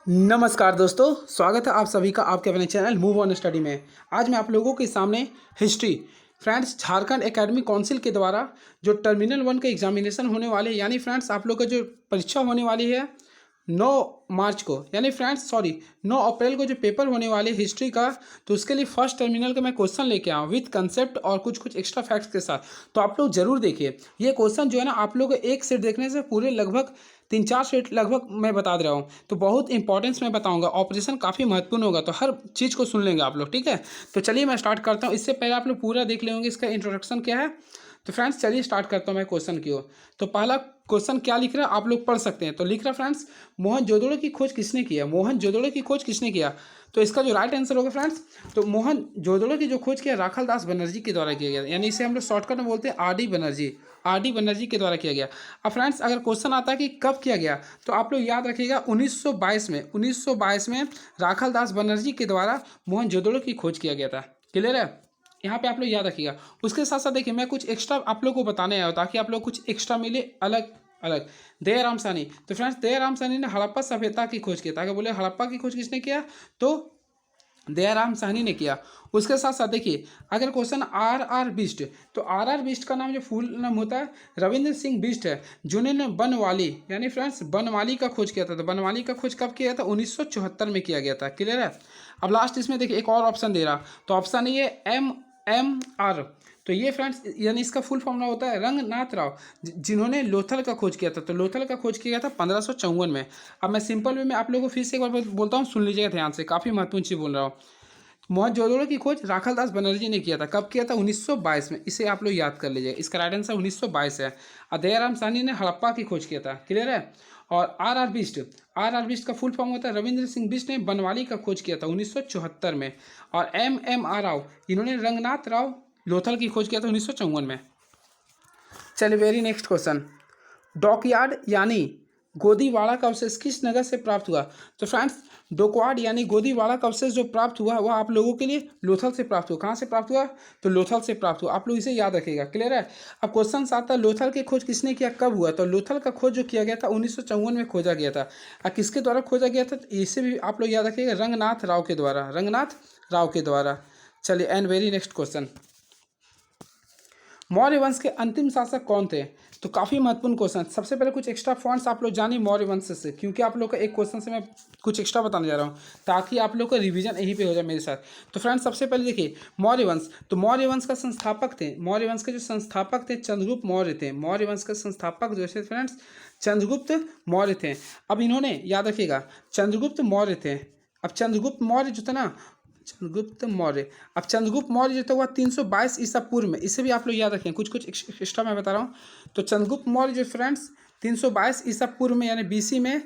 नमस्कार दोस्तों, स्वागत है आप सभी का आपके अपने चैनल मूव ऑन स्टडी में। आज मैं आप लोगों के सामने history friends Jharkhand academic council के द्वारा जो टर्मिनल 1 का एग्जामिनेशन होने वाले यानी फ्रेंड्स आप लोग का जो परीक्षा होने वाली है 9 मार्च को यानी फ्रेंड्स 9 अप्रैल को जो पेपर होने वाले हिस्ट्री का, तो उसके लिए फर्स्ट टर्मिनल का मैं क्वेश्चन लेके आया हूँ विथ कंसेप्ट और कुछ कुछ एक्स्ट्रा फैक्ट्स के साथ। तो आप लोग जरूर देखिए ये क्वेश्चन जो है ना, आप लोग एक सेट देखने से पूरे लगभग 3-4 सेट लगभग मैं बता दे रहा हूँ, तो बहुत इंपॉर्टेंस मैं बताऊंगा। ऑपरेशन काफ़ी महत्वपूर्ण होगा, तो हर चीज़ को सुन लेंगे आप लोग, ठीक है। तो चलिए मैं स्टार्ट करता हूँ। इससे पहले आप लोग पूरा देख लेंगे इसका इंट्रोडक्शन क्या है। तो फ्रेंड्स चलिए स्टार्ट करता हूँ मैं क्वेश्चन की ओर। तो पहला क्वेश्चन क्या लिख रहा है आप लोग पढ़ सकते हैं। तो लिख रहा है फ्रेंड्स, मोहनजोदड़ो की खोज किसने किया? मोहनजोदड़ो की खोज किसने किया? तो इसका जो राइट आंसर होगा फ्रेंड्स, तो मोहनजोदड़ो की जो खोज किया राखाल दास बनर्जी के द्वारा किया गया, यानी इसे हम लोग शॉर्टकट में बोलते हैं आर डी बनर्जी के द्वारा किया गया। अब फ्रेंड्स अगर क्वेश्चन आता है कि कब किया गया, तो आप लोग याद रखिएगा 1922 में राखाल दास बनर्जी के द्वारा मोहनजोदड़ो की खोज किया गया था। क्लियर है? यहाँ पे आप लोग याद रखिएगा। उसके साथ साथ देखिए मैं कुछ एक्स्ट्रा आप लोग को बताने आया हूँ ताकि आप लोग कुछ एक्स्ट्रा मिले अलग अलग। दयाराम साहनी, तो फ्रेंड्स दयाराम साहनी ने हड़प्पा सभ्यता की खोज की। ताकि बोले हड़प्पा की खोज किसने किया, तो दयाराम साहनी ने किया। उसके साथ साथ देखिए अगर क्वेश्चन आर बिस्ट, तो आर बिस्ट का नाम जो फुल नाम होता है रविंद्र सिंह बिस्ट है, जिन्होंने बनवाली यानी फ्रेंड्स बनवाली का खोज किया था। तो बनवाली का खोज कब किया था? 1974 में किया गया था। क्लियर है? अब लास्ट इसमें देखिए एक और ऑप्शन दे रहा, तो ऑप्शन ये MR। तो ये फ्रेंड्स यानी इसका फुल फॉर्मूला होता है रंगनाथ राव, जिन्होंने लोथल का खोज किया था। तो लोथल का खोज किया था 1554 में। अब मैं सिंपल वे में आप लोगों को फिर से एक बार बोलता हूँ, सुन लीजिएगा ध्यान से, काफ़ी महत्वपूर्ण चीज़ बोल रहा हूँ। मोहनजोदड़ो की खोज राखाल दास बनर्जी ने किया था। कब किया था? 1922 में। इसे आप लोग याद कर लीजिए, इसका राइट आंसर 1922 है। और दयाराम साहनी ने हड़प्पा की खोज किया था। क्लियर है? और आर बिस्ट का फुल फॉर्म होता है रविंद्र सिंह बिस्ट ने बनवाली का खोज किया था 1974 में। और MR राव, इन्होंने रंगनाथ राव लोथल की खोज किया था 1954 में। चलिए वेरी नेक्स्ट क्वेश्चन, डॉकयार्ड यानी गोदीवाड़ा का अवशेष किस नगर से प्राप्त हुआ? तो फ्रेंड्स डोकवाड यानी गोदीवाड़ा का अवशेष जो प्राप्त हुआ वह आप लोगों के लिए लोथल से प्राप्त हुआ। कहाँ से प्राप्त हुआ? तो लोथल से प्राप्त हुआ। आप लोग इसे याद रखिएगा। क्लियर है? अब क्वेश्चन आता है लोथल की खोज किसने किया, कब हुआ? तो लोथल का खोज जो किया गया था 1954 में खोजा गया था। और किसके द्वारा खोजा गया था? इसे भी आप लोग याद रखिएगा, रंगनाथ राव के द्वारा, रंगनाथ राव के द्वारा। चलिए and very next question, Maurya वंश के अंतिम शासक कौन थे? तो काफ़ी महत्वपूर्ण क्वेश्चन। सबसे पहले कुछ एक्स्ट्रा पॉइंट्स आप लोग जानिए मौर्य वंश से, क्योंकि आप लोग का एक क्वेश्चन से मैं कुछ एक्स्ट्रा बताने जा रहा हूँ ताकि आप लोग का रिवीजन यहीं पे हो जाए मेरे साथ। तो फ्रेंड्स सबसे पहले देखिए मौर्य वंश, तो मौर्य वंश का संस्थापक थे, मौर्य वंश के जो संस्थापक थे चंद्रगुप्त मौर्य थे। मौर्य वंश के संस्थापक जो थे फ्रेंड्स चंद्रगुप्त मौर्य थे। अब इन्होंने याद रखिएगा चंद्रगुप्त मौर्य थे। अब चंद्रगुप्त मौर्य जो थे ना, चंद्रगुप्त मौर्य, अब चंद्रगुप्त मौर्य जो था हुआ 322 ईसा पूर्व में। इसे भी आप लोग याद रखें, कुछ कुछ एक्स्ट्रा मैं बता रहा हूँ। तो चंद्रगुप्त मौर्य जो फ्रेंड्स 322 ईसा पूर्व में यानी BC में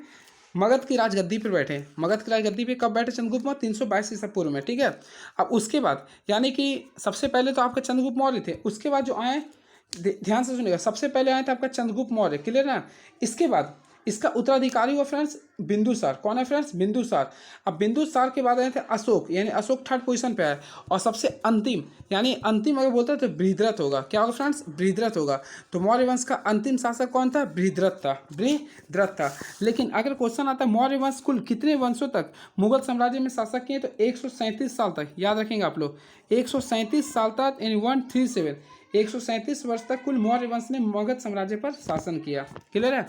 मगध की राजगद्दी पर बैठे। मगध की राजगद्दी पे कब बैठे चंद्रगुप्त मौर्य? 322 ईसा पूर्व में। ठीक है? अब उसके बाद यानी कि सबसे पहले तो आपका चंद्रगुप्त मौर्य थे, उसके बाद जो आए ध्यान से सुनिएगा, सबसे पहले आए थे आपका चंद्रगुप्त मौर्य। क्लियर ना? इसके बाद इसका उत्तराधिकारी हुआ फ्रेंड्स बिंदुसार। कौन है फ्रेंड्स? बिंदुसार। अब बिंदुसार के बाद आए थे अशोक, यानी अशोक थर्ड पोजीशन पे आए। और सबसे अंतिम यानी अंतिम अगर बोलते हैं तो बृहद्रथ होगा। क्या होगा फ्रेंड्स? बृहद्रथ होगा। तो मौर्य वंश का अंतिम शासक कौन था? बृहद्रथ था। लेकिन अगर क्वेश्चन आता है मौर्य वंश कुल कितने वंशों तक मुगल साम्राज्य में शासक किए, तो 137 साल तक। याद रखेंगे आप लोग 137 साल तक, यानी 137 137 वर्ष तक कुल मौर्य वंश ने मगध साम्राज्य पर शासन किया। क्लियर है?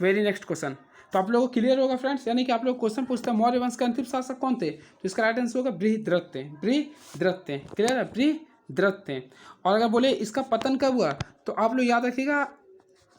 वेरी नेक्स्ट क्वेश्चन, तो आप लोगों को क्लियर होगा फ्रेंड्स, यानी कि आप लोग क्वेश्चन पूछते हैं मौर्य वंश के अंतिम शासक कौन थे, तो इसका राइट आंसर होगा बृहद्रथ थे। क्लियर है? बृहद्रथ थे। और अगर बोले इसका पतन कब हुआ, तो आप लोग याद रखिएगा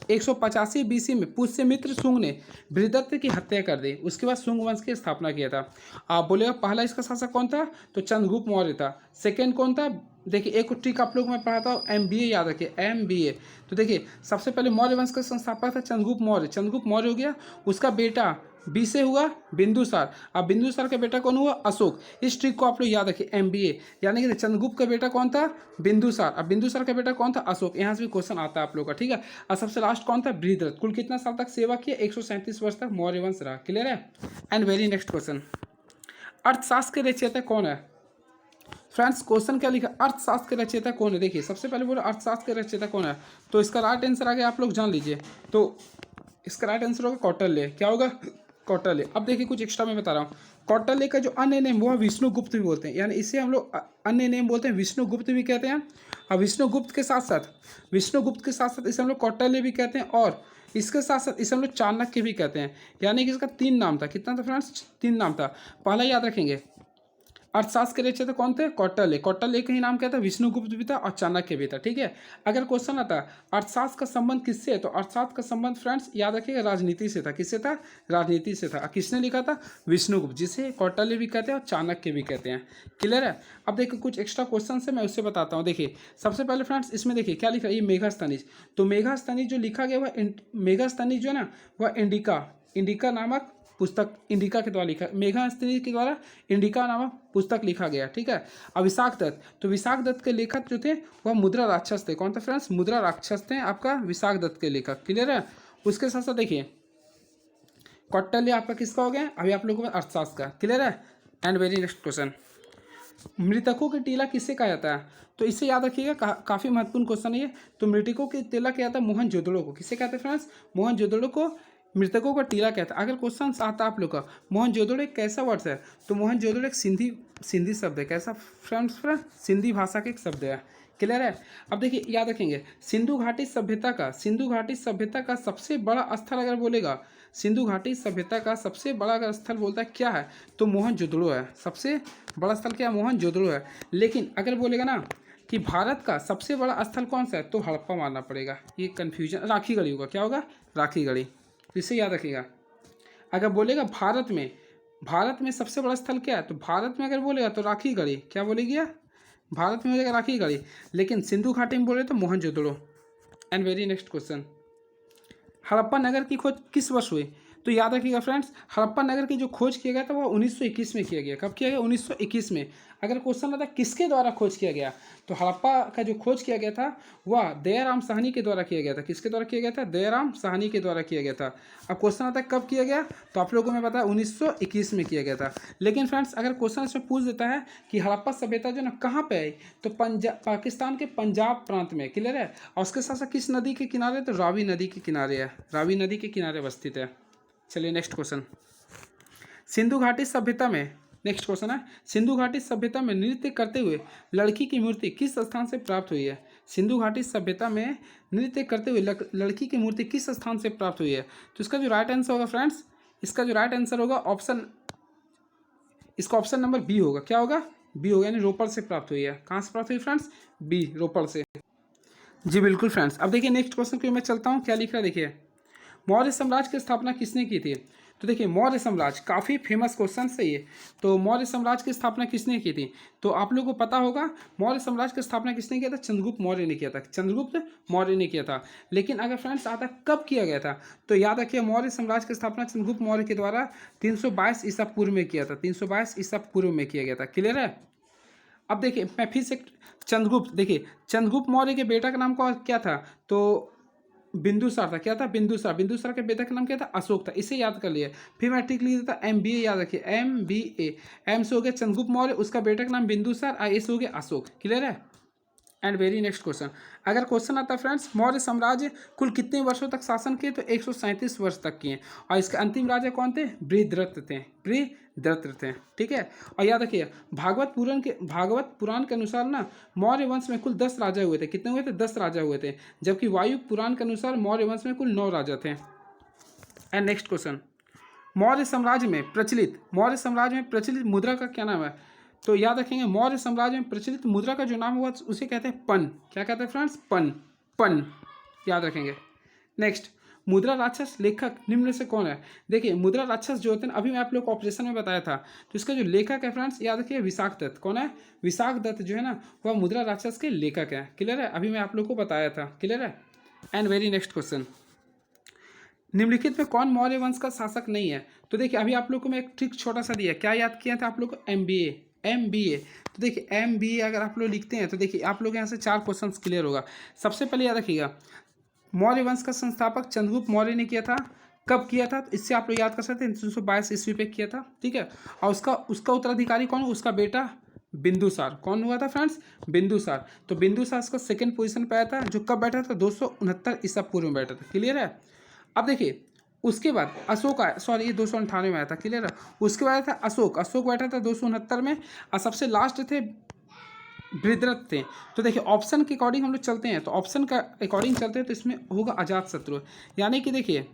185 BC में पुष्यमित्र शुंग ने बृहद्रथ की हत्या कर दी। उसके बाद शुंग वंश की स्थापना किया था। आप बोलेगा पहला इसका शासक कौन था, तो चंद्रगुप्त मौर्य था। सेकेंड कौन था? देखिए एक ट्रिक आप लोग मैं पढ़ाता हूँ, MBA याद रखिए, MBA। तो देखिए सबसे पहले मौर्य वंश का संस्थापक था चंद्रगुप्त मौर्य। चंद्रगुप्त मौर्य हो गया, उसका बेटा बी से हुआ बिंदुसार। अब बिंदुसार का बेटा कौन हुआ? अशोक। इस ट्रिक को आप लोग याद रखिए, MBA। यानी कि चंद्रगुप्त का बेटा कौन था? बिंदुसार। अब बिंदुसार का बेटा कौन था? अशोक। यहाँ से भी क्वेश्चन आता है आप लोग का। ठीक है? और सबसे लास्ट कौन था? बृहद्रथ। कुल कितना साल तक सेवा किया? 137 वर्ष तक मौर्य वंश रहा। क्लियर है? एंड वेरी नेक्स्ट क्वेश्चन, अर्थशास्त्र के रचयिता कौन है? फ्रेंड्स क्वेश्चन क्या लिखा, अर्थशास्त्र के रचयिता कौन है? देखिए सबसे पहले बोलो अर्थशास्त्र के रचयिता कौन है, तो इसका राइट आंसर आगे आप लोग जान लीजिए। तो इसका राइट आंसर होगा कौटिल्य। क्या होगा? कौटल्य। अब देखिए कुछ एक्स्ट्रा मैं बता रहा हूँ। कौटल्य का जो अन्य नेम वो विष्णुगुप्त भी बोलते हैं, यानी इसे हम लोग अन्य नेम बोलते हैं, विष्णुगुप्त भी कहते हैं। और विष्णुगुप्त के साथ साथ इसे हम लोग कौटल्य भी कहते हैं, और इसके साथ साथ इसे हम लोग चाणक्य भी कहते हैं। यानी कि इसका 3 नाम था। कितना था फ्रेंड्स? 3 नाम था। पहला याद रखेंगे, अर्थशास्त्र के रचयिता कौन थे? कौटल्य। कौटल्य का ही नाम क्या था? विष्णुगुप्त भी था और चाणक्य भी था। ठीक है। अगर क्वेश्चन आता है अर्थशास्त्र का संबंध किससे है, तो अर्थशास्त्र का संबंध फ्रेंड्स याद रखिएगा राजनीति से था। किससे था? राजनीति से था। किसने लिखा था? विष्णुगुप्त, जिसे कौटल्य भी कहते हैं और चाणक्य भी कहते हैं। क्लियर है? अब देखिए कुछ एक्स्ट्रा क्वेश्चन है, मैं उससे बताता हूँ। देखिए सबसे पहले फ्रेंड्स इसमें देखिए क्या लिखा है, ये मेघास्तनीज। तो मेघास्तनीज जो लिखा गया वह मेघास्तनीज जो है ना वह इंडिका नामक पुस्तक, इंडिका के द्वारा लिखा, मेघास्तनीज के द्वारा इंडिका नामक पुस्तक लिखा गया। ठीक है। अब विशाख दत्त, तो विशाख दत्त के लेखक जो थे वह मुद्रा राक्षस थे। कौन थे फ्रेंड्स? मुद्रा राक्षस थे आपका विशाख दत्त के लेखक। क्लियर है? उसके साथ साथ देखिए कौटल्य आपका किसका हो गया? अभी आप लोगों को अर्थशास्त्र का। क्लियर है? एंड वेरी नेक्स्ट क्वेश्चन, मृतकों की टीला किसे कहा जाता है? तो इसे याद रखिएगा, काफी महत्वपूर्ण क्वेश्चन है ये। तो मृतकों की टीला क्या जाता है? मोहनजोदड़ो को। किसे कहते हैं फ्रेंड्स? मोहनजोदड़ो को मृतकों का टीला कहता है। अगर क्वेश्चन आता है आप लोग का मोहनजोदड़ो एक कैसा वर्ड है, तो मोहनजोदड़ो एक सिंधी शब्द है। कैसा फ्रेंड्स? सिंधी भाषा का एक शब्द है। क्लियर है? अब देखिए याद रखेंगे, सिंधु घाटी सभ्यता का सबसे बड़ा स्थल अगर बोलेगा, सिंधु घाटी सभ्यता का सबसे बड़ा अगर स्थल बोलता है क्या है, तो मोहनजोदड़ो है। सबसे बड़ा स्थल क्या? मोहनजोदड़ो है। लेकिन अगर बोलेगा ना कि भारत का सबसे बड़ा स्थल कौन सा है, तो हड़प्पा मानना पड़ेगा। ये कन्फ्यूजन, राखीगढ़ी होगा। क्या होगा? राखीगढ़ी। इसे याद रखिएगा। अगर बोलेगा भारत में सबसे बड़ा स्थल क्या है, तो भारत में अगर बोलेगा तो राखीगढ़ी। क्या बोलेगी? भारत में हो जाएगा राखीगढ़ी। लेकिन सिंधु घाटी में बोले तो Mohenjodaro. And very next question, Harappa नगर की खोज किस वर्ष हुई? तो याद रखिएगा फ्रेंड्स, हड़प्पा नगर की जो खोज किया गया था वो 1921 में किया गया। कब किया गया? 1921 में। अगर क्वेश्चन आता किसके द्वारा खोज किया गया, तो हड़प्पा का जो खोज किया गया था वह दयाराम साहनी के द्वारा किया गया था। किसके द्वारा किया गया था? दयाराम साहनी के द्वारा किया गया था। अब क्वेश्चन आता है कब किया गया, तो आप लोगों को मैं पता 1921 में किया गया था। लेकिन फ्रेंड्स अगर क्वेश्चन इसमें पूछ देता है कि हड़प्पा सभ्यता जो ना कहाँ पे आई, तो पाकिस्तान के पंजाब प्रांत में। क्लियर है? और उसके साथ साथ किस नदी के किनारे, तो रावी नदी के किनारे है। रावी नदी के किनारे अवस्थित है। चलिए नेक्स्ट क्वेश्चन, सिंधु घाटी सभ्यता में, नेक्स्ट क्वेश्चन है, सिंधु घाटी सभ्यता में नृत्य करते हुए लड़की की मूर्ति किस स्थान से प्राप्त हुई है? सिंधु घाटी सभ्यता में नृत्य करते हुए लड़की की मूर्ति किस स्थान से प्राप्त हुई है? तो इसका जो राइट आंसर होगा फ्रेंड्स, इसका जो राइट आंसर होगा इसका ऑप्शन नंबर बी होगा। क्या होगा? बी होगा, यानी रोपड़ से प्राप्त हुई है। कहाँ से प्राप्त हुई फ्रेंड्स? बी, रोपड़ से। जी बिल्कुल फ्रेंड्स। अब देखिए नेक्स्ट क्वेश्चन पे मैं चलता हूँ। क्या लिख रहा है देखिए, मौर्य साम्राज्य की स्थापना किसने की थी? तो देखिए मौर्य साम्राज्य काफ़ी फेमस क्वेश्चन है ये। तो मौर्य साम्राज्य की स्थापना किसने की थी? तो आप लोगों को पता होगा मौर्य साम्राज्य की स्थापना किसने किया था? चंद्रगुप्त मौर्य ने किया था। चंद्रगुप्त मौर्य ने किया था। लेकिन अगर फ्रेंड्स आता कब किया गया था, तो याद रखिए मौर्य साम्राज्य की स्थापना चंद्रगुप्त मौर्य के द्वारा 322 ईसा पूर्व में किया था। 322 ईसा पूर्व में किया गया था। क्लियर है? अब देखिए मैं फिर से चंद्रगुप्त, देखिए चंद्रगुप्त मौर्य के बेटा का नाम क्या था? तो बिंदुसार था। क्या था? बिंदुसार। बिंदुसार के बेटा का नाम क्या था? अशोक था। इसे याद कर लिए। फिर मैं टिक लिख देता MBA। याद रखिए MBA। एम से हो गया चंद्रगुप्त मौर्य, उसका बेटा का नाम बिंदुसार, ए से हो गया अशोक। क्लियर है? एंड वेरी नेक्स्ट क्वेश्चन, अगर क्वेश्चन आता है फ्रेंड्स मौर्य साम्राज्य कुल कितने वर्षों तक शासन किए, तो 137 वर्ष तक किए। और इसके अंतिम राजा कौन थे? बृहद्रथ थे। ठीक है? और याद रखिए भागवत पुराण के अनुसार ना मौर्य वंश में कुल 10 राजा हुए थे। कितने हुए थे? 10 राजा हुए थे। जबकि वायु पुराण के अनुसार मौर्य वंश में कुल 9 राजा थे। एंड नेक्स्ट क्वेश्चन, मौर्य साम्राज्य में प्रचलित मुद्रा का क्या नाम है? तो याद रखेंगे मौर्य साम्राज्य में प्रचलित मुद्रा का जो नाम हुआ उसे कहते हैं पन। क्या कहते हैं फ्रेंड्स? पन। याद रखेंगे। नेक्स्ट, मुद्रा राक्षस लेखक निम्न में से कौन है? देखिए मुद्रा राक्षस जो होते हैं अभी मैं आप लोग को ऑपरेशन में बताया था, तो इसका जो लेखक है फ्रेंड्स याद रखिए विशाख दत्त। कौन है? विशाख दत्त जो है ना वह मुद्रा राक्षस के लेखक है। क्लियर है? अभी मैं आप लोग को बताया था। क्लियर है? एंड वेरी नेक्स्ट क्वेश्चन, निम्नलिखित में कौन मौर्य वंश का शासक नहीं है? तो देखिए अभी आप लोग को मैं एक ट्रिक छोटा सा दिया। क्या याद किया था आप लोग को? MBA। तो देखिए MBA अगर आप लोग लिखते हैं तो देखिए आप लोग यहाँ से 4 क्वेश्चंस क्लियर होगा। सबसे पहले याद रखिएगा मौर्य वंश का संस्थापक चंद्रगुप्त मौर्य ने किया था। कब किया था? तो इससे आप लोग याद कर सकते हैं 322 ईस्वी पे किया था। ठीक है? और उसका उत्तराधिकारी कौन? उसका बेटा बिंदुसार। कौन हुआ था फ्रेंड्स? बिंदुसार। तो बिंदुसार उसका सेकंड पोजीशन पे आया था, जो कब बैठा था? 269 ईसा पूर्व में बैठा था। क्लियर है? अब देखिए उसके बाद अशोक आया, सॉरी ये 298 में आया था, क्लियर है। उसके बाद था अशोक, अशोक बैठा था 269 में, और सबसे लास्ट थे बृहद्रथ थे। तो देखिए ऑप्शन के अकॉर्डिंग हम लोग चलते हैं, तो ऑप्शन का अकॉर्डिंग चलते हैं तो इसमें होगा अजातशत्रु, यानी कि देखिए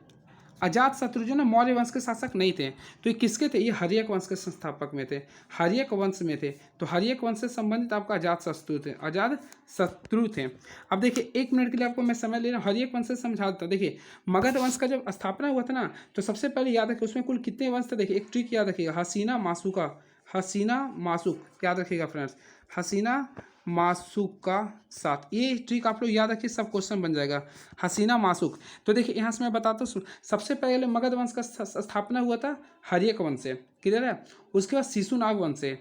अजातशत्रु जो ना मौर्य वंश के शासक नहीं थे, तो ये किसके थे, ये हर्यक वंश के संस्थापक में थे, हर्यक वंश में थे। तो हर्यक वंश से संबंधित आपका अजातशत्रु थे, अजातशत्रु थे। अब देखिए 1 मिनट के लिए आपको मैं समय ले रहा हूँ, हर्यक वंश से समझा देता। देखिए मगध वंश का जब स्थापना हुआ था ना, तो सबसे पहले याद रखिए उसमें कुल कितने वंश थे। देखिए एक ट्रिक याद रखिएगा, हसीना मासुका, हसीना मासुक याद रखिएगा फ्रेंड्स, हसीना मासुक का साथ, ये ट्रिक आप लोग याद रखिए, सब क्वेश्चन बन जाएगा, हसीना मासुक। तो देखिए यहाँ से मैं बताता हूँ, सबसे पहले मगध वंश का स्थापना हुआ था हर्यक वंश से, क्लियर है। उसके बाद शिशुनाग वंश से,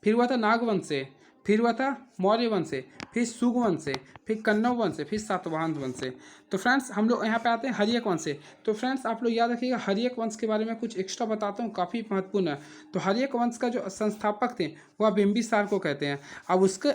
फिर हुआ था नाग वंश से, फिर हुआ था मौर्य वंश से, फिर सुग वंश से, फिर कन्नौ वंश से, फिर सातवाहन वंश से। तो फ्रेंड्स हम लोग यहाँ पे आते हैं हर्यक वंश से। तो फ्रेंड्स आप लोग याद रखिएगा, हर्यक वंश के बारे में कुछ एक्स्ट्रा बताता हूँ, काफ़ी महत्वपूर्ण है। तो हर्यक वंश का जो संस्थापक थे वह बिंबिसार को कहते हैं। अब उसके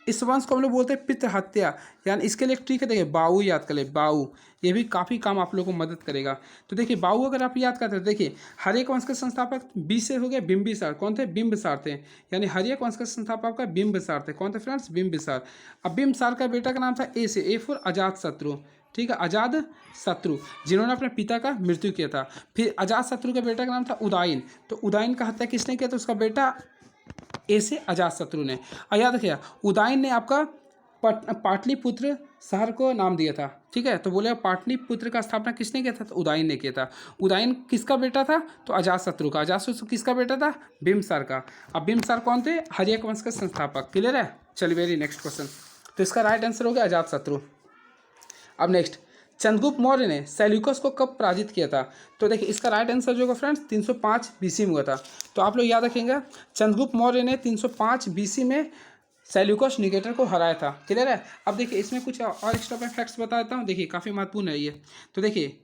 इस वंश को हम लोग बोलते हैं पितृ हत्या, यानी इसके लिए एक ट्रिक है, देखिए बाऊ याद कर ले, बाऊ, ये भी काफ़ी काम आप लोगों को मदद करेगा। तो देखिए बाऊ अगर आप याद करते हो, देखिए हर्यक वंश के संस्थापक बी से हो गए बिंबिसार, कौन थे, बिंबिसार थे, यानी हर्यक वंश के संस्थापक का बिंबिसार थे, कौन थे फ्रेंड्स, बिंबिसार। अब बिंबिसार का बेटा का नाम था ए से, ए फॉर अजातशत्रु, ठीक है, अजातशत्रु, जिन्होंने अपने पिता का मृत्यु किया था। फिर अजातशत्रु के बेटा का नाम था उदयन, तो उदयन का हत्या किसने किया, तो उसका बेटा ए से अजातशत्रु ने। और याद रखिएगा उदयन ने आपका पाटलिपुत्र शहर को नाम दिया था, ठीक है। तो बोले पाटलिपुत्र का स्थापना किसने किया था, तो उदयन ने किया था। उदयन किसका बेटा था, तो अजातशत्रु का। अजातशत्रु किसका बेटा था, बिंबिसार का। अब बिंबिसार कौन थे, हर्यक वंश के संस्थापक, क्लियर है। चलिए वेरी नेक्स्ट क्वेश्चन, तो इसका राइट आंसर हो गया अजातशत्रु। अब नेक्स्ट, चंद्रगुप्त मौर्य ने सेल्यूकस को कब पराजित किया था, तो देखिए इसका राइट आंसर जो होगा फ्रेंड्स 305 बीसी में हुआ था। तो आप लोग याद रखेंगे चंद्रगुप्त मौर्य ने 305 बीसी में सेल्यूकस निकेटर को हराया था, क्लियर है। अब देखिए इसमें कुछ और एक्स्ट्रा फैक्ट्स बता देता हूँ, देखिए काफ़ी महत्वपूर्ण है ये। तो देखिए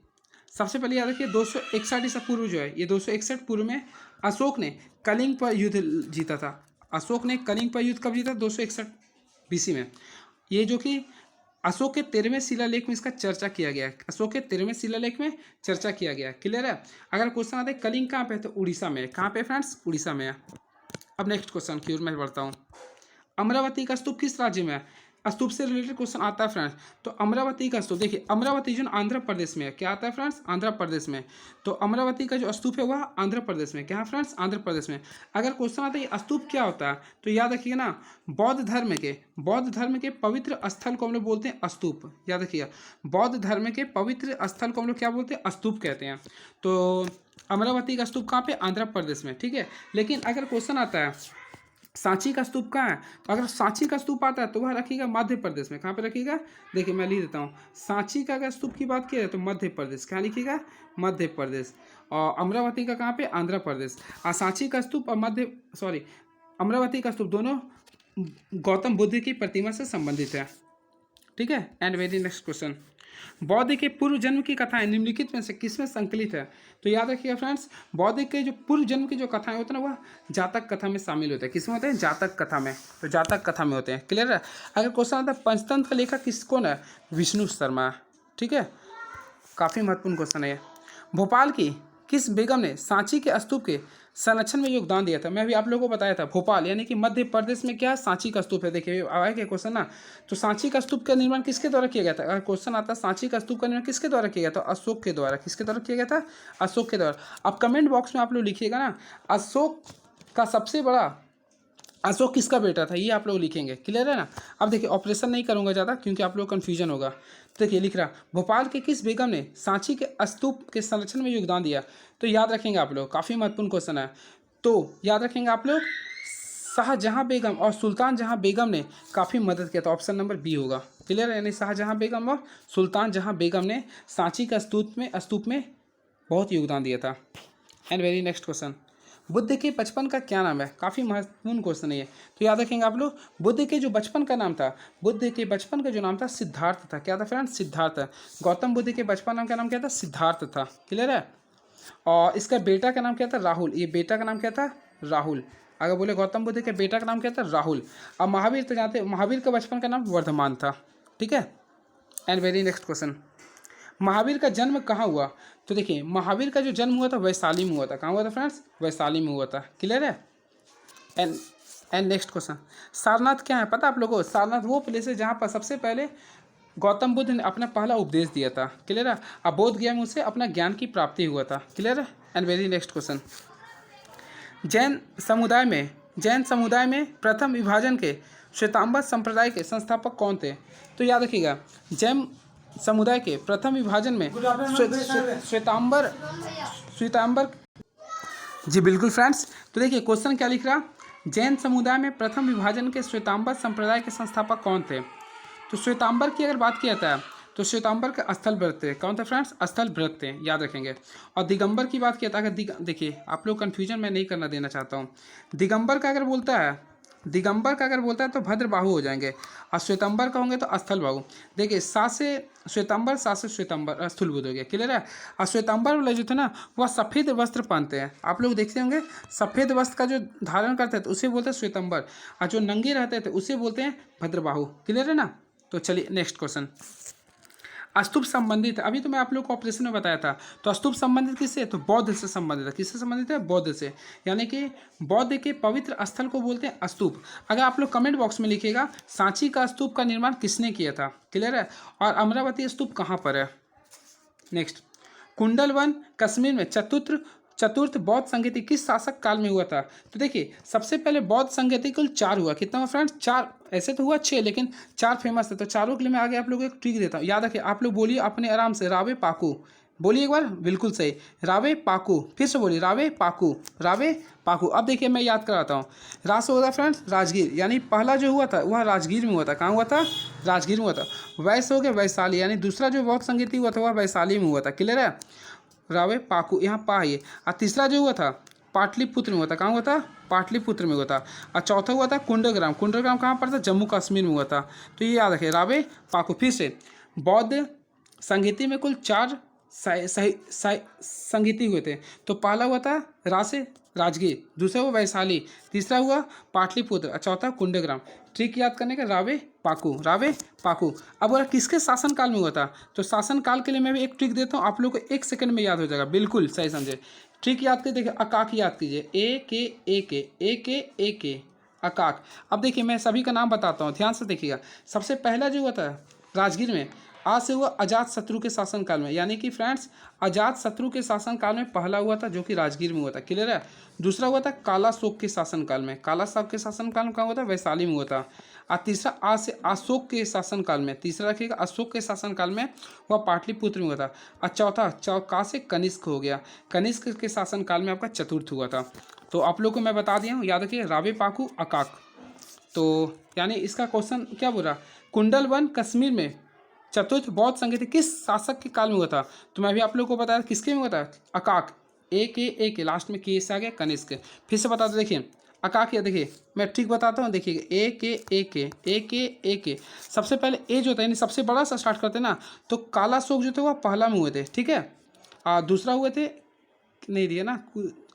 सबसे पहले याद रखिए 261 ईसा पूर्व जो है, ये 261 पूर्व में अशोक ने कलिंग पर युद्ध जीता था। अशोक ने कलिंग पर युद्ध कब जीता, 261 बीसी में। ये जो कि अशोक के 13वें शिलालेख में इसका चर्चा किया गया है, अशोक के 13वें शिलालेख में चर्चा किया गया है, क्लियर है। अगर क्वेश्चन आता है कलिंग कहाँ पे है, तो उड़ीसा में, कहाँ पे फ्रेंड्स, उड़ीसा में है। अब नेक्स्ट क्वेश्चन की ओर मैं बढ़ता हूँ, अमरावती का स्तूप किस राज्य में है, स्तूप से रिलेटेड क्वेश्चन आता है फ्रेंड्स। तो अमरावती का स्तूप, देखिए अमरावती जो आंध्र प्रदेश में है, क्या आता है फ्रेंड्स, आंध्र प्रदेश में। तो अमरावती का जो स्तूप है वह आंध्र प्रदेश में, क्या है फ्रेंड्स, आंध्र प्रदेश में। अगर क्वेश्चन आता है ये स्तूप क्या होता है, तो याद रखिएगा ना, बौद्ध धर्म के पवित्र स्थल को हम लोग बोलते हैं स्तूप, याद रखिएगा। बौद्ध धर्म के पवित्र स्थल को हम लोग क्या बोलते हैं, स्तूप कहते हैं। तो अमरावती का स्तूप कहाँ पे, आंध्र प्रदेश में, ठीक है। लेकिन अगर क्वेश्चन आता है सांची का स्तूप कहाँ है, तो अगर सांची का स्तूप आता है तो वह रखिएगा मध्य प्रदेश में, कहाँ पे रखिएगा, देखिए मैं लिख देता हूँ। सांची का अगर स्तूप की बात किया है तो मध्य प्रदेश, क्या लिखिएगा, मध्य प्रदेश। और अमरावती का कहाँ पे, आंध्र प्रदेश। और सांची का स्तूप और अमरावती का स्तूप दोनों गौतम बुद्ध की प्रतिमा से संबंधित है, ठीक है। एंड वेरी नेक्स्ट क्वेश्चन, बौद्ध के पूर्व जन्म की कथाएं निम्नलिखित में से किसमें संकलित है, तो याद रखिएगा फ्रेंड्स, बौद्ध के जो पूर्व जन्म की जो कथाएं होती हैं ना वह जातक कथा में शामिल होते हैं, किसमें होते हैं, जातक कथा में, तो जातक कथा में होते हैं, क्लियर है। अगर क्वेश्चन आता है पंचतंत्र का लेखक कौन है, विष्णु शर्मा, ठीक है, काफ़ी महत्वपूर्ण क्वेश्चन है। भोपाल की किस बेगम ने सांची के स्तूप के संरक्षण में योगदान दिया था, मैं भी आप लोगों को बताया था, भोपाल यानी कि मध्य प्रदेश में क्या सांची का स्तूप है। देखिए आया क्या क्वेश्चन ना, तो सांची का स्तूप का निर्माण किसके द्वारा किया गया था, अगर क्वेश्चन आता है सांची का स्तूप का निर्माण किसके द्वारा किया गया था, अशोक के द्वारा, किसके द्वारा किया गया था, अशोक के द्वारा। अब कमेंट बॉक्स में आप लोग लिखिएगा ना, अशोक का सबसे बड़ा, अशोक किसका बेटा था, ये आप लोग लिखेंगे, क्लियर है ना। अब देखिए ऑपरेशन नहीं करूंगा ज़्यादा क्योंकि आप लोग कन्फ्यूजन होगा। तो देखिए लिख रहा, भोपाल के किस बेगम ने सांची के स्तूप के संरक्षण में योगदान दिया, तो याद रखेंगे आप लोग, काफ़ी महत्वपूर्ण क्वेश्चन है। तो याद रखेंगे आप लोग, शाहजहां बेगम और सुल्तान जहां बेगम ने काफ़ी मदद किया था, ऑप्शन नंबर बी होगा, क्लियर है। यानी शाहजहां बेगम और सुल्तान जहां बेगम ने सांची का स्तूप में बहुत योगदान दिया था। And very next question, Buddha के बचपन का क्या नाम है, काफ़ी महत्वपूर्ण क्वेश्चन है ये। तो याद रखेंगे आप लोग, बुद्ध के जो बचपन का नाम था, बुद्ध के बचपन का जो नाम था सिद्धार्थ था, क्या था फ्रेंड्स, सिद्धार्थ। गौतम बुद्ध के बचपन नाम का नाम क्या था, सिद्धार्थ था, क्लियर है। और इसका बेटा का नाम क्या था, राहुल, ये बेटा का नाम क्या था, राहुल। अगर बोले गौतम बुद्ध के बेटा का नाम क्या था, राहुल। अब महावीर तो जानते हैं, महावीर का बचपन का नाम वर्धमान था, ठीक है। And very next question, Mahavir का जन्म कहाँ हुआ? तो देखिए महावीर का जो जन्म हुआ था वैशाली में हुआ था। कहाँ हुआ था फ्रेंड्स? वैशाली में हुआ था। क्लियर है? एंड नेक्स्ट क्वेश्चन, सारनाथ क्या है पता आप लोगों को? सारनाथ वो प्लेस है जहाँ पर सबसे पहले गौतम बुद्ध ने अपना पहला उपदेश दिया था। क्लियर है? अब बोध गया में उसे अपना ज्ञान की प्राप्ति हुआ था। क्लियर है? And very next question, Jain समुदाय में प्रथम विभाजन के श्वेतांबर संप्रदाय के संस्थापक कौन थे? तो याद रखिएगा, जैन समुदाय के प्रथम विभाजन में श्वेतांबर जी बिल्कुल फ्रेंड्स। तो देखिए क्वेश्चन क्या लिख रहा, जैन समुदाय में प्रथम विभाजन के श्वेतांबर संप्रदाय के संस्थापक कौन थे? तो श्वेतांबर की अगर बात किया जाता है तो श्वेतांबर के स्थलव्रत थे। कौन थे फ्रेंड्स? स्थलव्रत थे, याद रखेंगे। और दिगंबर की बात किया था, अगर देखिए आप लोग कन्फ्यूजन मैं नहीं करना देना चाहता हूँ। दिगंबर का अगर बोलता है तो भद्रबाहु हो जाएंगे, और श्वेतांबर का होंगे तो स्थलबाहु। देखिए सा से श्वेतांबर स्थूलबुद्ध हो गया। क्लियर है? और श्वेतांबर वाले जो थे ना वह सफ़ेद वस्त्र पहनते हैं। आप लोग देखते होंगे सफ़ेद वस्त्र का जो धारण करते हैं तो उसे बोलते हैं श्वेतांबर, और जो नंगे रहते थे उसे बोलते हैं भद्रबाहु। क्लियर है ना? तो चलिए नेक्स्ट क्वेश्चन, स्तूप संबंधित, अभी तो मैं आप लोग को ऑपरेशन में बताया था। तो स्तूप संबंधित किससे? तो बौद्ध से संबंधित है। किससे संबंधित है? बौद्ध से। यानी कि बौद्ध के पवित्र स्थल को बोलते हैं स्तूप। अगर आप लोग कमेंट बॉक्स में लिखिएगा सांची का स्तूप का निर्माण किसने किया था? क्लियर है? और अमरावती स्तूप कहाँ पर है? नेक्स्ट, कुंडलवन कश्मीर में चतुर्थ बौद्ध संगीति किस शासक काल में हुआ था? तो देखिए सबसे पहले बौद्ध संगीति कुल 4 हुआ। कितना हुआ फ्रेंड्स? 4। ऐसे तो हुआ 6 लेकिन 4 फेमस थे। तो चारों के लिए मैं आगे आप लोगों को एक ट्रिक देता हूँ, याद रखिए। आप लोग बोलिए अपने आराम से, रावे पाकू बोलिए एक बार, बिल्कुल सही, रावे पाकू। फिर से बोलिए रावे पाकू, रावे पाकू। अब देखिए मैं याद कराता हूँ। रास होगा फ्रेंड्स राजगीर, यानी पहला जो हुआ था वह राजगीर में हुआ था। कहाँ हुआ था? राजगीर में हुआ था। वैश्य हो गया वैशाली, यानी दूसरा जो बौद्ध संगीति हुआ था वह वैशाली में हुआ था। क्लियर है? रावे पाकू, यहाँ पा है। और तीसरा जो हुआ था पाटलिपुत्र में हुआ था। कहाँ हुआ था? पाटलिपुत्र में हुआ था। और चौथा हुआ था कुंडग्राम कहाँ पर था? जम्मू कश्मीर में हुआ था। तो ये याद रखें, रावे पाकू। फिर से बौद्ध संगीति में कुल 4 संगीति हुए थे। तो पहला हुआ था रासे राजगीर, दूसरा हुआ वैशाली, तीसरा हुआ पाटलिपुत्र और चौथा कुंडग्राम। ट्रिक याद करने का, रावे पाकू। अब अगर किसके शासनकाल में हुआ था? तो शासनकाल के लिए मैं भी एक ट्रिक देता हूँ, आप लोग को 1 सेकंड में याद हो जाएगा। बिल्कुल सही समझे। ट्रिक याद कर देखिए, अकाक याद कीजिए, ए के अकाक। अब देखिए मैं सभी का नाम बताता हूँ, ध्यान से देखिएगा। सबसे पहला जो हुआ था राजगीर में, आज से हुआ अजात शत्रु के शासनकाल में, यानी कि फ्रेंड्स अजात शत्रु के शासनकाल में पहला हुआ था जो कि राजगीर में हुआ था। क्लियर है? दूसरा हुआ था काला शोक के शासनकाल में, कहाँ हुआ था? वैशाली में हुआ था। और तीसरा अशोक के शासनकाल में, तीसरा रखिएगा अशोक के शासनकाल में वह पाटलिपुत्र में हुआ था। और चौथा से कनिष्क हो गया, कनिष्क के शासनकाल में आपका चतुर्थ हुआ था। तो आप लोग को मैं बता दिया हूँ, याद रखिए रावे पाकू अकाक। तो यानी इसका क्वेश्चन क्या बोल रहा, कुंडलवन कश्मीर में चतुर्थ बौद्ध संगीति किस शासक के काल में हुआ था? तो मैं भी आप लोगों को बताया किसके में हुआ था? अकाक, ए के लास्ट में के से आ गया कनिष्क। फिर से बता दो, देखिए अकाक, या देखिए मैं ठीक बताता हूँ, देखिए ए के सबसे पहले ए जो था यानी सबसे बड़ा सा स्टार्ट करते ना, तो काला शोक जो थे वह पहला में हुए थे। ठीक है? दूसरा हुए थे, नहीं दिया ना,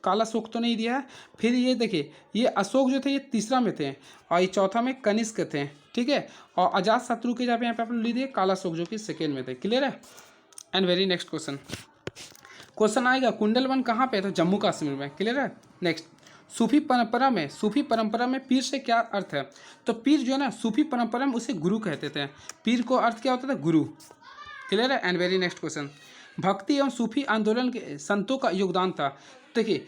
काला शोक तो नहीं दिया है। फिर ये देखिए ये अशोक जो थे ये तीसरा में थे, और ये चौथा में कनिष्क थे। ठीक है? और अजात शत्रु के जहाँ पे यहाँ पे आप लोग लीजिए काला शोक जो कि सेकेंड में थे। क्लियर है? एंड वेरी नेक्स्ट क्वेश्चन आएगा, कुंडलवन कहाँ पे है? तो जम्मू कश्मीर में। क्लियर है? नेक्स्ट, सूफी परंपरा में पीर से क्या अर्थ है? तो पीर जो है ना सूफी परंपरा में उसे गुरु कहते थे। पीर को अर्थ क्या होता था? गुरु। क्लियर है? एंड वेरी नेक्स्ट क्वेश्चन, भक्ति एवं सूफी आंदोलन के संतों का योगदान था। देखिए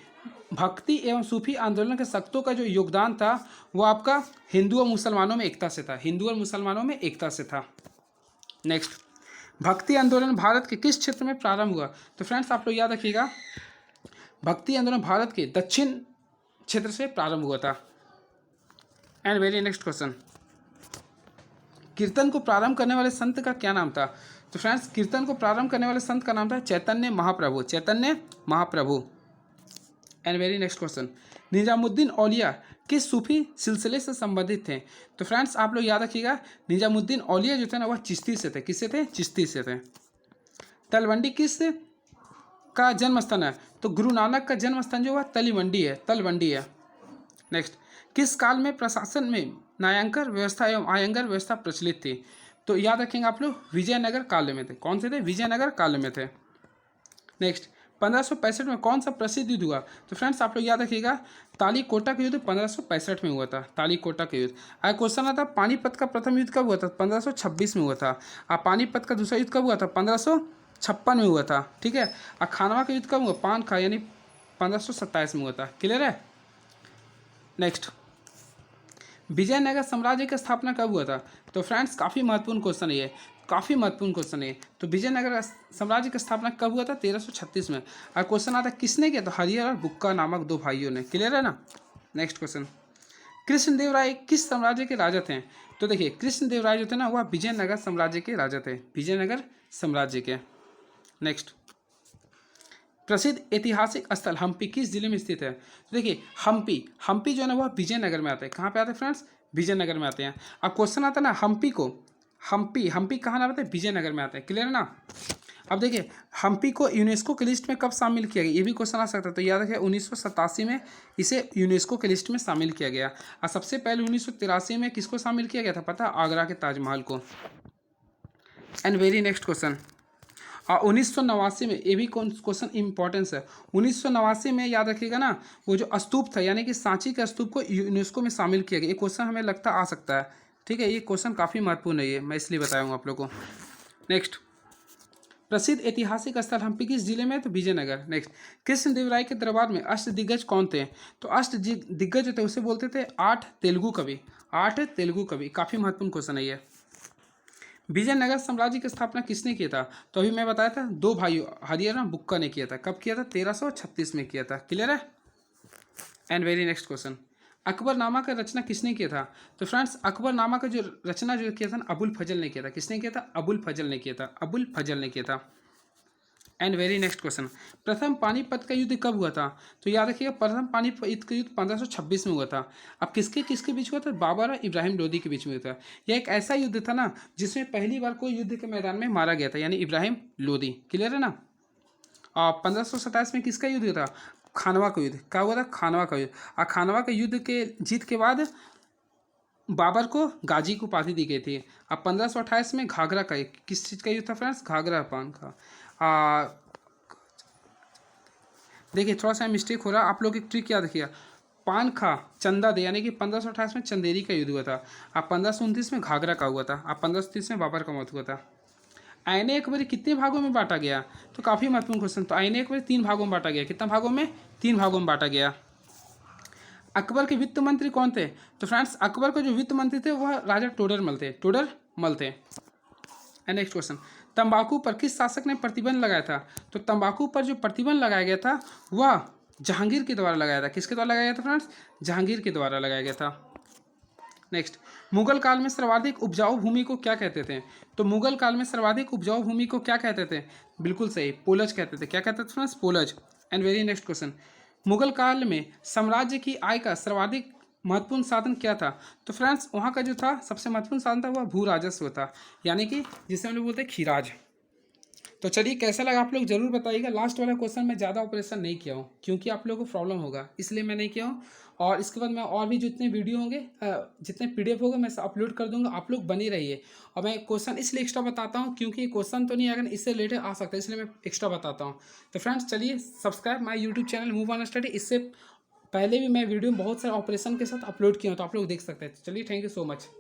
भक्ति एवं सूफी आंदोलन के संतों का जो योगदान था वो आपका हिंदू और मुसलमानों में एकता से था। नेक्स्ट, भक्ति आंदोलन भारत के किस क्षेत्र में प्रारंभ हुआ? तो फ्रेंड्स आप लोग याद रखिएगा, भक्ति आंदोलन भारत के दक्षिण क्षेत्र से प्रारंभ हुआ था। एंड वेरी नेक्स्ट क्वेश्चन, कीर्तन को प्रारंभ करने वाले संत का क्या नाम था? तो फ्रेंड्स कीर्तन को प्रारंभ करने वाले संत का नाम था Chaitanya Mahaprabhu. And very next question, Nizamuddin Auliya किस सूफी सिलसिले से संबंधित थे? तो फ्रेंड्स आप लोग याद रखिएगा, निजामुद्दीन औलिया जो थे ना वह चिश्ती से थे। किससे थे? चिश्ती से थे। तलवंडी किस का जन्म स्थान है? तो गुरु नानक का जन्म स्थान जो है तलवंडी है। नेक्स्ट, किस काल में प्रशासन में न्यायांकर व्यवस्था एवं आयंगर व्यवस्था प्रचलित थी? तो याद रखेंगे आप लोग विजयनगर काल में थे। कौन से थे? विजयनगर काल में थे। नेक्स्ट 1565 में कौन सा प्रसिद्ध युद्ध हुआ? तो फ्रेंड्स आप लोग याद रखिएगा तालीकोटा का युद्ध 1565 में हुआ था। तालीकोटा का युद्ध। अगर क्वेश्चन आता पानीपत का प्रथम युद्ध कब हुआ था? 1526 में हुआ था। और पानीपत का दूसरा युद्ध कब हुआ था? 1556 में हुआ था। ठीक है। और खानवा का युद्ध कब हुआ? पानखा यानी 1527 में हुआ था। क्लियर है। नेक्स्ट विजयनगर साम्राज्य की स्थापना कब हुआ था? तो फ्रेंड्स काफ़ी महत्वपूर्ण क्वेश्चन है ये, काफ़ी महत्वपूर्ण क्वेश्चन है। तो विजयनगर साम्राज्य की स्थापना कब हुआ था? 1336 में। और क्वेश्चन आता किसने किया? तो हरिहर और बुक्का नामक दो भाइयों ने। क्लियर है ना। नेक्स्ट क्वेश्चन कृष्णदेव राय किस साम्राज्य के राजा थे? तो देखिए कृष्णदेव राय जो थे ना वह विजयनगर साम्राज्य के राजा थे। विजयनगर साम्राज्य के। नेक्स्ट प्रसिद्ध ऐतिहासिक स्थल हम्पी किस जिले में स्थित है? तो देखिए हम्पी जो है ना वह विजयनगर में आता है। कहाँ पे आते हैं फ्रेंड्स? विजयनगर में आते हैं। अब क्वेश्चन आता है ना हम्पी कहाँ आता है? विजयनगर में आता है। क्लियर है ना। अब देखिए हम्पी को यूनेस्को की लिस्ट में कब शामिल किया गया? ये भी क्वेश्चन आ सकता है। तो याद रखिए 1987 में इसे यूनेस्को की लिस्ट में शामिल किया गया। और सबसे पहले 1983 में किसको शामिल किया गया था पता? आगरा के ताजमहल को। एंड वेरी नेक्स्ट क्वेश्चन 1989 में, ये भी क्वेश्चन इंपॉर्टेंस है। 1989 में याद रखिएगा ना वो जो स्तूप था यानी कि सांची के स्तूप को यूनेस्को में शामिल किया गया। ये क्वेश्चन हमें लगता आ सकता है। ठीक है। ये क्वेश्चन काफ़ी महत्वपूर्ण है, ये मैं इसलिए बताऊँगा आप लोगों को। नेक्स्ट प्रसिद्ध ऐतिहासिक स्थल हम्पी किस जिले में? तो विजयनगर। नेक्स्ट कृष्णदेव राय के दरबार में अष्ट दिग्गज कौन थे? तो अष्ट दिग्गज जो थे उसे बोलते थे 8 तेलुगु कवि। 8 तेलुगु कवि। काफ़ी महत्वपूर्ण क्वेश्चन है ये। विजयनगर साम्राज्य की स्थापना किसने किया था? तो अभी मैं बताया था दो भाइयों हरिहर और बुक्का ने किया था। कब किया था? 1336 में किया था। क्लियर है। And very next question Akbarnama का रचना किसने किया था? तो फ्रेंड्स अकबरनामा का जो रचना जो किया था ना अबुल फजल ने किया था। किसने किया था? अबुल फजल ने किया था। अबुल फजल ने किया था। एंड वेरी नेक्स्ट क्वेश्चन प्रथम पानीपत का युद्ध कब हुआ था? तो याद रखिएगा प्रथम पानीपत का युद्ध 1526 में हुआ था। अब किसके किसके बीच हुआ था? बाबर और इब्राहिम लोदी के बीच में हुआ था। यह एक ऐसा युद्ध था ना जिसमें पहली बार कोई युद्ध के मैदान में मारा गया था यानी इब्राहिम लोदी। क्लियर है ना। और 1527 में किसका युद्ध हुआ था? खानवा का युद्ध। क्या हुआ था? खानवा का युद्ध। और खानवा के युद्ध के जीत के बाद बाबर को गाजी की उपाधि दी गई थी। अब 1528 में घाघरा का किस चीज़ का युद्ध था फ्रेंड्स? घाघरा पान का। देखिए थोड़ा सा मिस्टेक हो रहा है। आप लोग एक ट्रिक याद रखिएगा पान खा चंदा दे यानी कि 1528 में चंदेरी का युद्ध हुआ था। अब 1529 में घाघरा का हुआ था। अब 1530 में बाबर का मौत हुआ था। आईने अकबरी कितने भागों में बांटा गया? तो काफ़ी महत्वपूर्ण क्वेश्चन। तो आईने अकबरी 3 भागों में बांटा गया। कितना भागों में? 3 भागों में बांटा गया। अकबर के वित्त मंत्री कौन थे? तो फ्रेंड्स अकबर के जो वित्त मंत्री थे वह राजा टोडरमल थे। नेक्स्ट क्वेश्चन तंबाकू पर किस शासक ने प्रतिबंध लगाया था? तो तंबाकू पर जो प्रतिबंध लगाया गया था वह जहांगीर के द्वारा लगाया था। किसके द्वारा लगाया गया था फ्रेंड्स? जहांगीर के द्वारा लगाया गया था। नेक्स्ट मुगल काल में सर्वाधिक उपजाऊ भूमि को क्या कहते थे? तो मुगल काल में सर्वाधिक उपजाऊ भूमि को क्या कहते थे? बिल्कुल सही, पोलज कहते थे। क्या कहते थे friends? पोलज। And very next question Mughal काल में साम्राज्य की आय का सर्वाधिक महत्वपूर्ण साधन क्या था? तो फ्रेंड्स वहाँ का जो था सबसे महत्वपूर्ण साधन था वह भू राजस्व था यानी कि जिसे हम लोग बोलते हैं खीराज। तो चलिए कैसा लगा आप लोग जरूर बताइएगा। लास्ट वाला क्वेश्चन मैं ज़्यादा ऑपरेशन नहीं किया हूँ क्योंकि आप लोगों को प्रॉब्लम होगा इसलिए मैं नहीं किया हूँ। और इसके बाद मैं और भी जितने वीडियो होंगे जितने PDF होंगे मैं अपलोड कर दूंगा। आप लोग बने रहिए। और मैं क्वेश्चन इसलिए एक्स्ट्रा बताता हूँ क्योंकि क्वेश्चन तो नहीं अगर इससे रिलेटेड आ सकता है इसलिए मैं एक्स्ट्रा बताता हूँ। तो फ्रेंड्स चलिए subscribe my YouTube channel move on study. इससे पहले भी मैं वीडियो में बहुत सारे ऑपरेशन के साथ अपलोड किया हूँ तो आप लोग देख सकते हैं। चलिए थैंक यू सो मच।